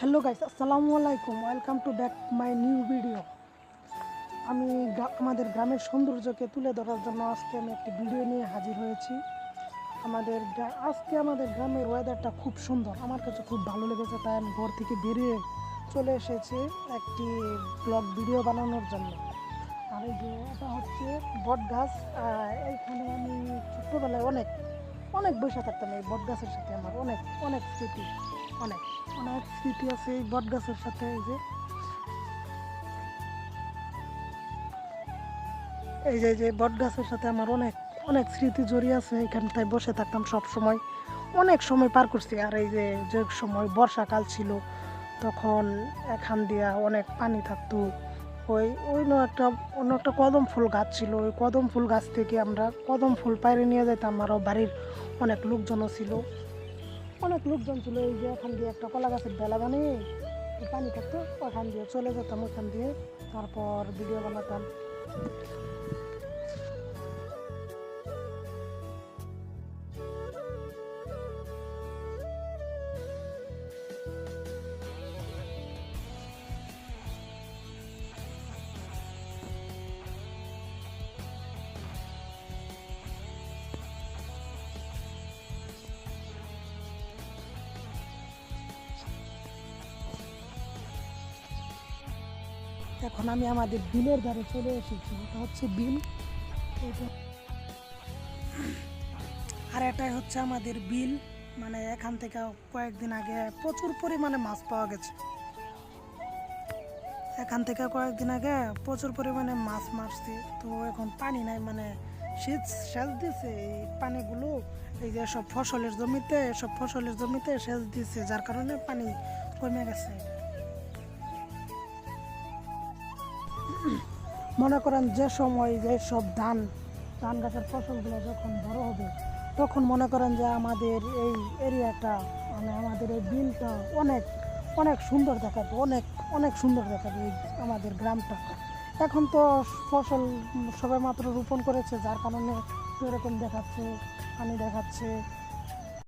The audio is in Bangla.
হ্যালো গাইস, আসসালামু আলাইকুম। Welcome to back my new video. আমি আমাদের গ্রামের সৌন্দর্যকে তুলে ধরার জন্য আজকে আমি একটি ভিডিও নিয়ে হাজির হয়েছি। আজকে আমাদের গ্রামের ওয়েদারটা খুব সুন্দর, আমার কাছে খুব ভালো লেগেছে, তাই আমি ঘর থেকে বেরিয়ে চলে এসেছি একটি ব্লগ ভিডিও বানানোর জন্য। আর এই যে এটা হচ্ছে বট গাছ। এইখানে আমি ছোট্টবেলায় অনেক অনেক বসে থাকতাম এই বট গাছের সাথে। আমার অনেক অনেক স্মৃতি, অনেক অনেক স্মৃতি আছে এই বট গাছের সাথে। এই যে বট গাছের সাথে আমার অনেক অনেক স্মৃতি জড়িয়ে আছে। এখানটায় বসে থাকতাম সব সময়, অনেক সময় পার করছি। আর এই যে যে সময় বর্ষাকাল ছিল তখন এখান দিয়া অনেক পানি থাকতো। ওই ওই অন্য একটা কদম ফুল গাছ ছিল, ওই কদম ফুল গাছ থেকে আমরা কদম ফুল পাইরে নিয়ে যেতাম। আরও বাড়ির অনেক লোকজনও ছিল, অনেক লোকজন ছিল। এই যে এখান দিয়ে একটা কলা গাছের বেলা বানিয়ে পানি থাকতো, ওখান দিয়ে চলে যেতাম, ওখান দিয়ে তারপর ভিডিও বানাতাম। এখন আমি আমাদের বিলের ধারে চলে এসেছি। এটা হচ্ছে বিল, আর এটাই হচ্ছে আমাদের বিল। মানে এখান থেকে কয়েকদিন আগে প্রচুর পরিমাণে মাছ পাওয়া গেছে। এখান থেকে কয়েকদিন আগে প্রচুর পরিমাণে মাছ মারছি। তো এখন পানি নাই, মানে শীত সেচ দিছে এই পানিগুলো। এই যে সব ফসলের জমিতে সেচ দিছে, যার কারণে পানি কমে গেছে। মনে করেন যে সময় যে সব ধান গাছের ফসলগুলো যখন বড় হবে, তখন মনে করেন যে আমাদের এই এরিয়াটা, মানে আমাদের এই বিলটা অনেক অনেক সুন্দর দেখাবে, অনেক অনেক সুন্দর দেখাবে এই আমাদের গ্রামটা। এখন তো ফসল সবে মাত্র রোপণ করেছে, যার কারণে এরকম দেখাচ্ছে, পানি দেখাচ্ছে।